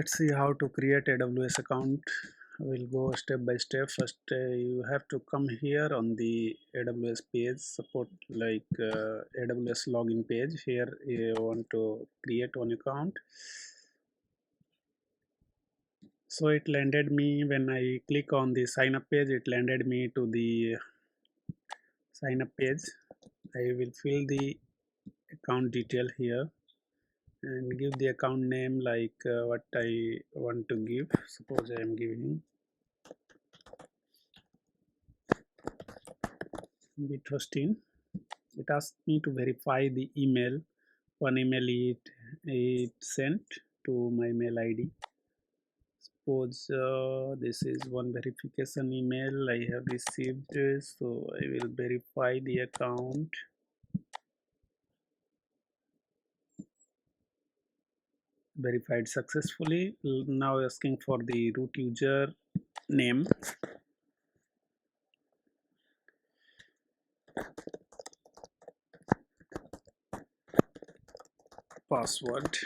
let's see how to create AWS account. We'll go step by step. First, you have to come here on the AWS page, support like AWS login page. Here you want to create one account. So it landed me when I click on the sign up page. It landed me to the sign up page. I will fill the account detail here and give the account name like what I want to give. Suppose I am giving Bit15. It asks me to verify the email. One email it sent to my mail ID. Suppose this is one verification email I have received, so I will verify the account. Verified successfully. Now asking for the root user name. Password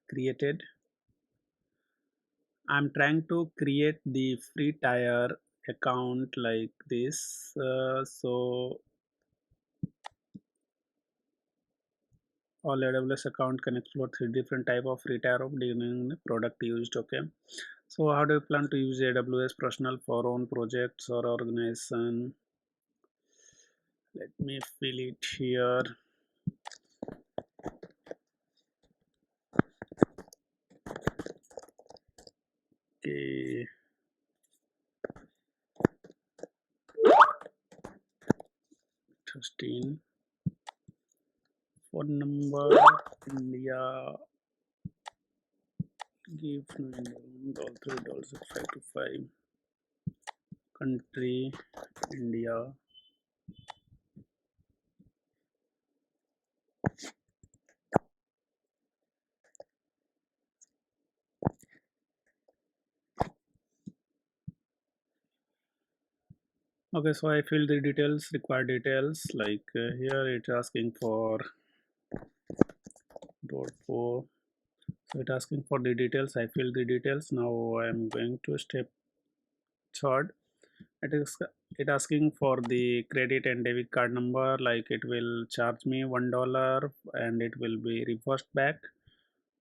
created. I'm trying to create the free tier account like this, so all AWS account can explore 3 different type of free tier of product used. Okay, so how do you plan to use AWS personal for own projects or organization? Let me fill it here. Okay, 13 phone number India, give $3 $6 525, country India. Okay, so I fill the details, required details, like here it's asking for .4. So it's asking for the details. I fill the details. Now I'm going to step third. It asking for the credit and debit card number, like it will charge me $1 and it will be reversed back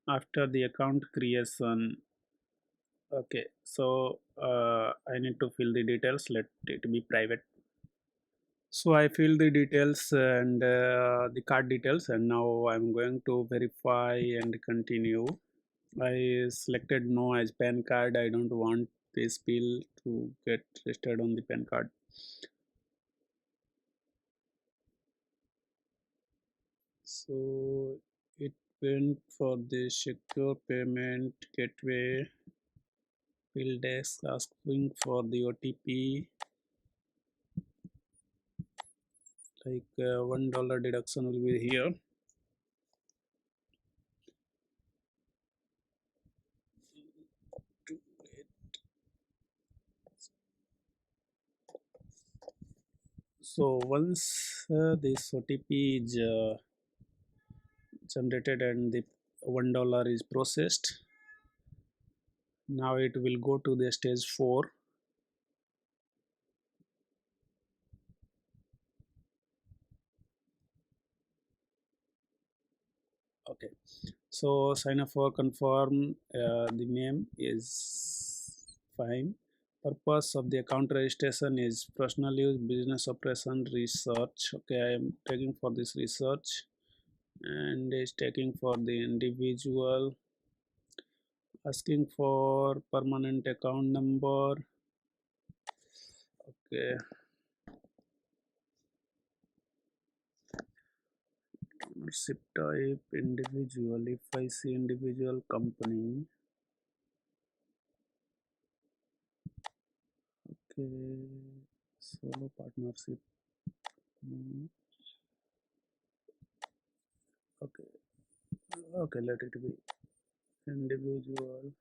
after the account creation. Okay, so I need to fill the details. Let it be private. So I fill the details and the card details, and now I'm going to verify and continue. I selected no as PAN card. I don't want this bill to get registered on the PAN card. So it went for the secure payment gateway. Bill desk asking for the OTP. Like $1 deduction will be here. So once this OTP is generated and the $1 is processed, now it will go to the stage 4. Okay, so sign up for confirm. The name is fine. Purpose of the account registration is personal use, business operation, research. Okay, I am taking for this research, and is taking for the individual, asking for permanent account number. Okay, ownership type individual. If I see individual, company. Okay, solo partnership. Okay, okay, let it be individual.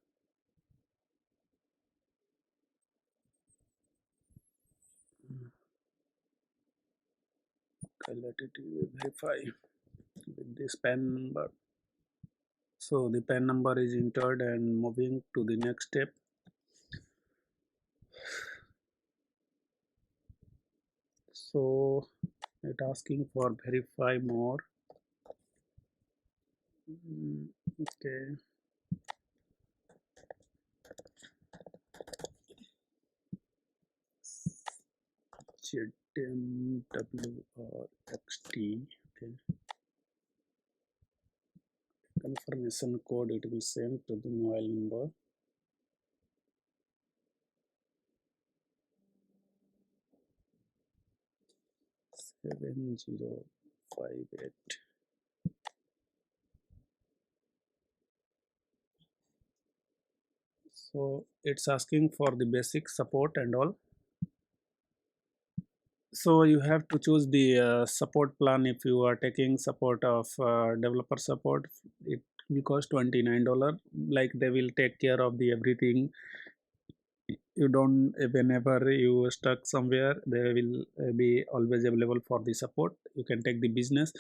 Okay, let it verify with this PAN number. So the PAN number is entered and moving to the next step. So it asking for verify more. Okay. ZMWRXT. Okay. Confirmation code it will send to the mobile number. Seven 058. So it's asking for the basic support and all. So you have to choose the support plan. If you are taking support of developer support, it will cost $29. Like they will take care of the everything. You don't, whenever you stuck somewhere, they will be always available for the support. You can take the business.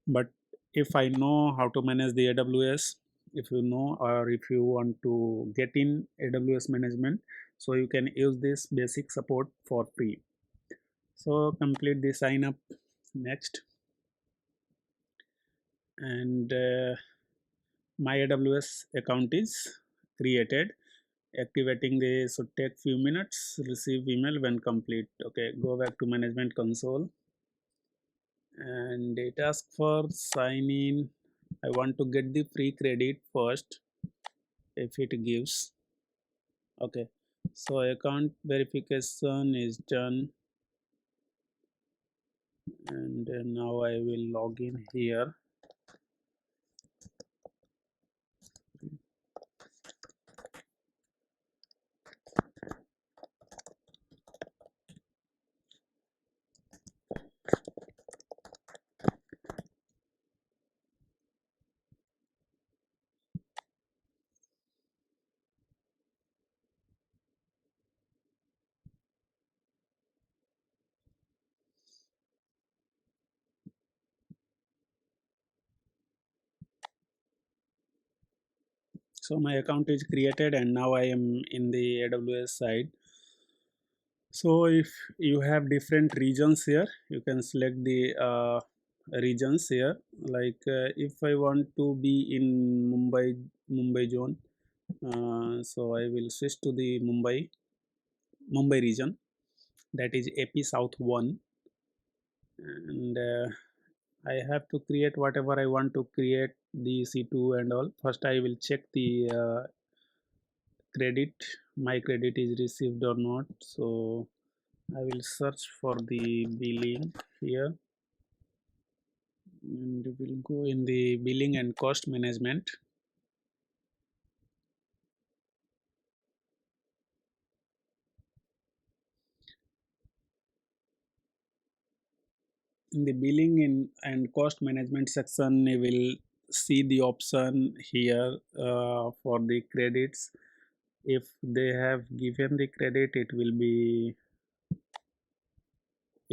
But if I know how to manage the AWS, if you know, or if you want to get in AWS management, so you can use this basic support for free. So complete the sign up next. And my AWS account is created. Activating this should take few minutes. Receive email when complete. Okay, go back to management console and it asks for sign in. I want to get the free credit first if it gives. Okay, so account verification is done, and now I will log in here. So my account is created and now I am in the AWS side. So if you have different regions here, you can select the regions here. Like if I want to be in Mumbai zone, so I will switch to the Mumbai region, that is AP South 1, and I have to create whatever I want to create, the C2 and all. First I will check the credit, my credit is received or not. So I will search for the billing here, and we'll go in the billing and cost management. In the billing and cost management section, you will see the option here for the credits. If they have given the credit, it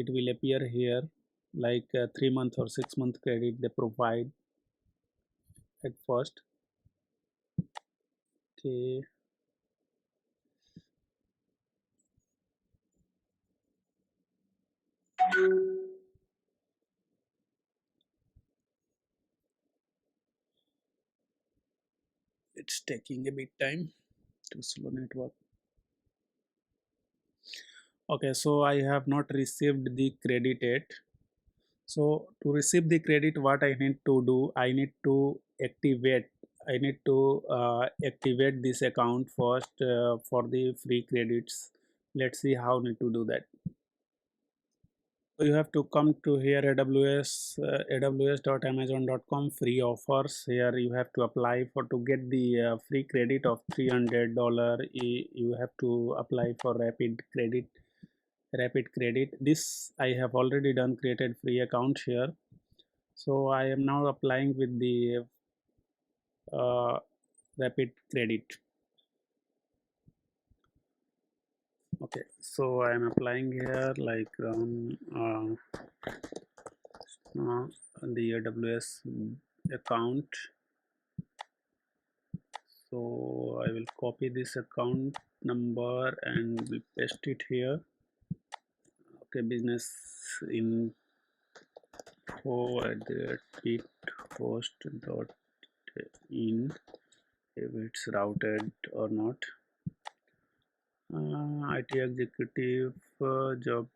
will appear here, like 3 month or 6 month credit they provide at first. Okay, it's taking a bit time to slow network. Okay, so I have not received the credit yet. So to receive the credit, what I need to do, I need to activate this account first for the free credits. Let's see how need to do that. So you have to come to here, AWS, aws.amazon.com free offers. Here you have to apply for to get the free credit of $300. You have to apply for rapid credit. This I have already done, created free account here. So I am now applying with the uh, rapid credit. Okay, so I am applying here, like the AWS account. So I will copy this account number and will paste it here. Okay, business info at the bit host dot in, if it's routed or not. IT executive, job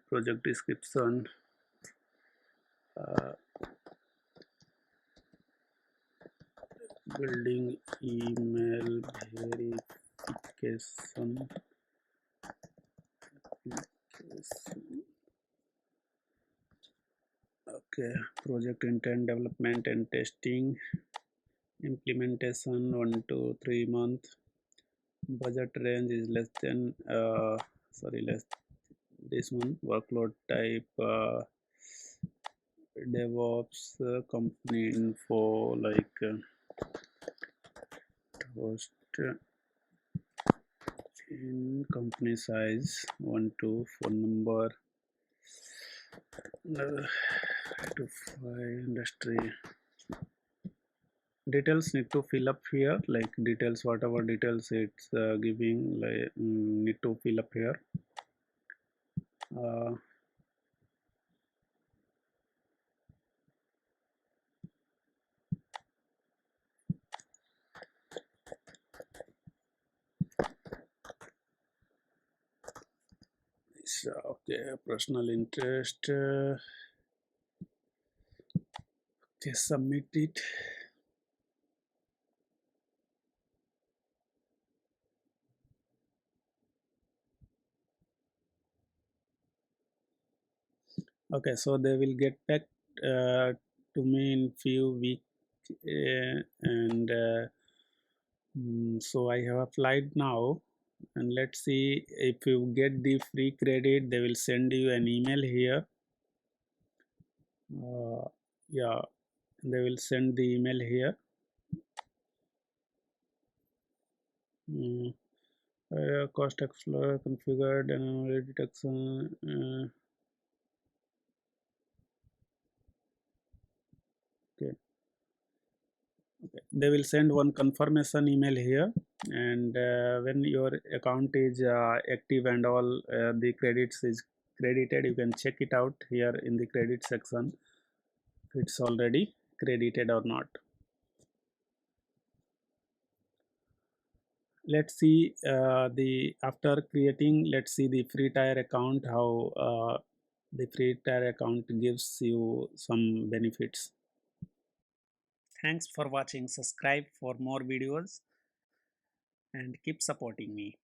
project description, uh, building email verification application. Okay, project intent, development and testing, implementation 1 to 3 month, budget range is less than less this one, workload type DevOps, company info like host in company size 1 to phone number uh, to 5 industry. Details need to fill up here, like details, whatever details it's giving, like need to fill up here. uh, so, okay, personal interest, okay, submit it. Okay, so they will get back to me in few weeks, and so I have applied now, and let's see if you get the free credit. They will send you an email here. Yeah, they will send the email here. mm, Cost explorer configured anomaly detection. Okay, they will send one confirmation email here, and when your account is active and all the credits is credited, you can check it out here in the credit section if it's already credited or not. Let's see the after creating, let's see the free tier account, how the free tier account gives you some benefits. Thanks for watching. Subscribe for more videos and keep supporting me.